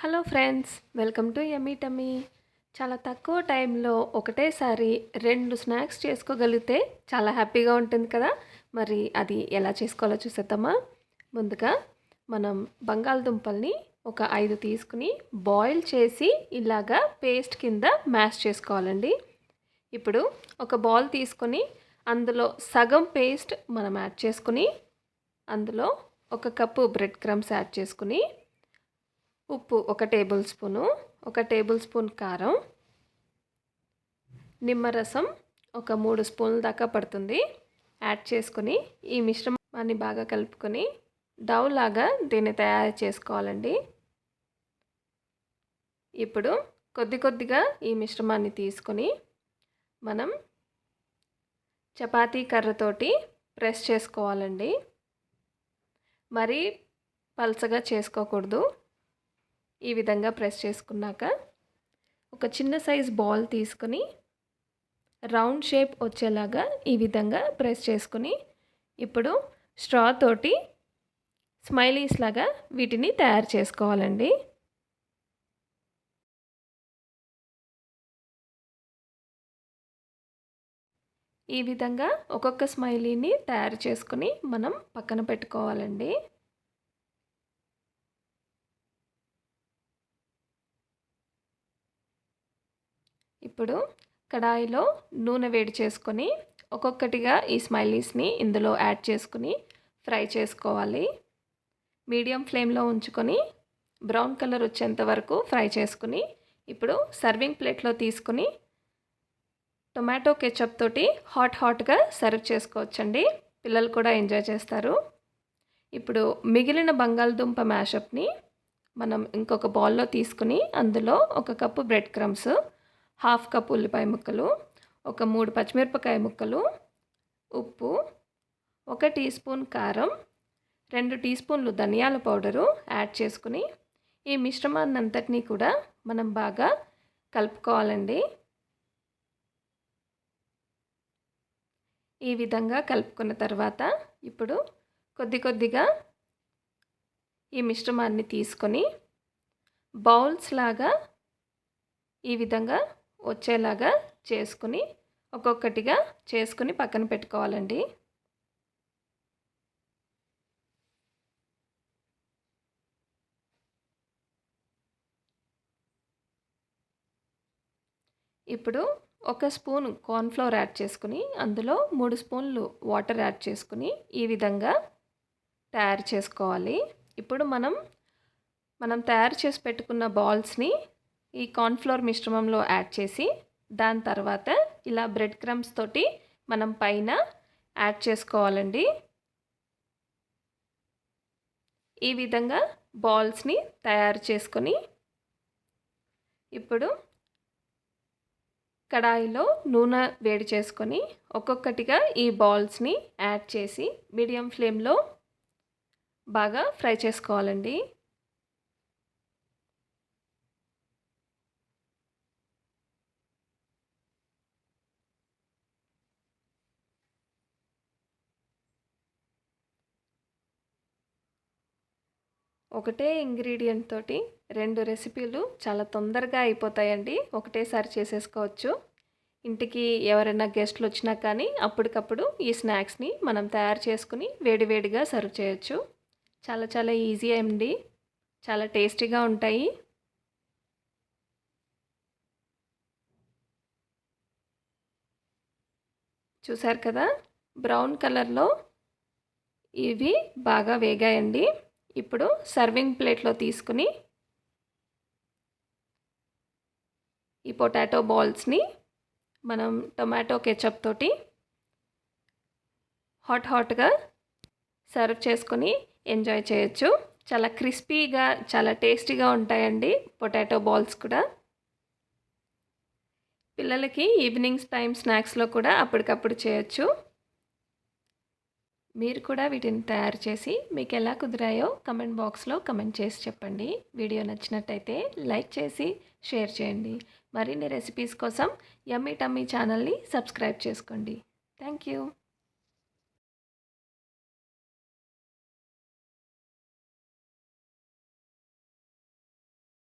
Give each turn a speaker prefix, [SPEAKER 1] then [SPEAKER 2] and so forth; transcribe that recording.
[SPEAKER 1] Hello friends, welcome to YummyTumy. చాలా తక్కువ టైంలో ఒకటేసారి 2 స్నాక్స్ చేసుకోగలిగితే చాలా హ్యాపీగా ఉంటుంది కదా. మరి అది ఎలా చేసుకోవాలో చూసేద్దామా. ముందుగా మనం బంగాళదుంపల్ని ఒక 5 తీసుకుని బాయిల్ చేసి ఇలాగా పేస్ట్ కింద మ్యాష్ చేసుకోవాలండి. ఇప్పుడు ఒక బౌల్ తీసుకొని అందులో సగం పేస్ట్ మనం యాడ్ చేసుకుని అందులో 1 కప్పు బ్రెడ్ క్రమ్స్ యాడ్ చేసుకుని ఉప్పు 1 టేబుల్ స్పూను, 1 టేబుల్ స్పూన్ కారం, నిమ్మరసం ఒక 3 స్పూన్ల దాకా పడుతుంది యాడ్ చేసుకొని ఈ మిశ్రమాన్ని బాగా కలుపుకొని డౌ లాగా దీన్ని తయారు చేసుకోవాలండి. ఇప్పుడు కొద్దిగా ఈ మిశ్రమాన్ని తీసుకొని మనం చపాతీ కర్రతోటి ప్రెస్ చేసుకోవాలండి. మరీ పల్చగా చేసుకోకూడదు. ఈ విధంగా ప్రెస్ చేసుకున్నాక ఒక చిన్న సైజ్ బాల్ తీసుకొని రౌండ్ షేప్ వచ్చేలాగా ఈ విధంగా ప్రెస్ చేసుకుని ఇప్పుడు స్ట్రా తోటి స్మైలీస్ లాగా వీటిని తయారు చేసుకోవాలండి. ఈ విధంగా ఒక్కొక్క స్మైలీని తయారు చేసుకుని మనం పక్కన పెట్టుకోవాలండి. ఇప్పుడు కడాయిలో నూనె వేడి చేసుకొని ఒక్కొక్కటిగా ఈ స్మైలీస్ని ఇందులో యాడ్ చేసుకుని ఫ్రై చేసుకోవాలి. మీడియం ఫ్లేమ్లో ఉంచుకొని బ్రౌన్ కలర్ వచ్చేంత వరకు ఫ్రై చేసుకుని ఇప్పుడు సర్వింగ్ ప్లేట్లో తీసుకుని టొమాటో కెచప్ తోటి హాట్గా సర్వ్ చేసుకోవచ్చండి. పిల్లలు కూడా ఎంజాయ్ చేస్తారు. ఇప్పుడు మిగిలిన బంగాళదుంప మ్యాషప్ని మనం ఇంకొక బౌల్లో తీసుకుని అందులో 1 కప్పు బ్రెడ్ క్రమ్స్, 1/2 కప్ ఉల్లిపాయ ముక్కలు, ఒక 3 పచ్చిమిరపకాయ ముక్కలు, ఉప్పు, 1 టీ స్పూన్ కారం, 2 టీ స్పూన్లు ధనియాల పౌడరు యాడ్ చేసుకుని ఈ మిశ్రమాన్ని అంతటినీ కూడా మనం బాగా కలుపుకోవాలండి. ఈ విధంగా కలుపుకున్న తర్వాత ఇప్పుడు కొద్దిగా ఈ మిశ్రమాన్ని తీసుకొని బౌల్స్ లాగా ఈ విధంగా వచ్చేలాగా చేసుకుని ఒక్కొక్కటిగా చేసుకుని పక్కన పెట్టుకోవాలండి. ఇప్పుడు 1 స్పూన్ కార్న్ఫ్లోర్ యాడ్ చేసుకుని అందులో 3 స్పూన్లు వాటర్ యాడ్ చేసుకుని ఈ విధంగా తయారు చేసుకోవాలి. ఇప్పుడు మనం తయారు చేసి పెట్టుకున్న బాల్స్ని ఈ కార్న్ఫ్లోర్ మిశ్రమంలో యాడ్ చేసి దాని తర్వాత ఇలా బ్రెడ్ క్రమ్స్ తోటి మనం పైన యాడ్ చేసుకోవాలండి. ఈ విధంగా బాల్స్ని తయారు చేసుకొని ఇప్పుడు కడాయిలో నూనె వేడి చేసుకొని ఒక్కొక్కటిగా ఈ బాల్స్ని యాడ్ చేసి మీడియం ఫ్లేమ్లో బాగా ఫ్రై చేసుకోవాలండి. ఒకటే ఇంగ్రీడియంట్ తోటి 2 రెసిపీలు చాలా తొందరగా అయిపోతాయండి. ఒకటేసారి చేసేసుకోవచ్చు. ఇంటికి ఎవరైనా గెస్ట్లు వచ్చినా కానీ అప్పటికప్పుడు ఈ స్నాక్స్ని మనం తయారు చేసుకుని వేడివేడిగా సర్వ్ చేయొచ్చు. చాలా ఈజీ అండి. చాలా టేస్టీగా ఉంటాయి. చూసారు కదా, బ్రౌన్ కలర్లో ఇవి బాగా వేగాయండి. ఇప్పుడు సర్వింగ్ ప్లేట్లో తీసుకుని ఈ పొటాటో బాల్స్ని మనం టొమాటో కెచప్ తోటి హాట్గా సర్వ్ చేసుకొని ఎంజాయ్ చేయొచ్చు. చాలా క్రిస్పీగా చాలా టేస్టీగా ఉంటాయండి పొటాటో బాల్స్ కూడా. పిల్లలకి ఈవినింగ్స్ టైం స్నాక్స్లో కూడా అప్పటికప్పుడు చేయొచ్చు. మీరు కూడా వీటిని తయారు చేసి మీకు ఎలా కుదిరాయో కమెంట్ బాక్స్లో కమెంట్ చేసి చెప్పండి. వీడియో నచ్చినట్టయితే లైక్ చేసి షేర్ చేయండి. మరిన్ని రెసిపీస్ కోసం YummyTumy ఛానల్ని సబ్స్క్రైబ్ చేసుకోండి. Thank you.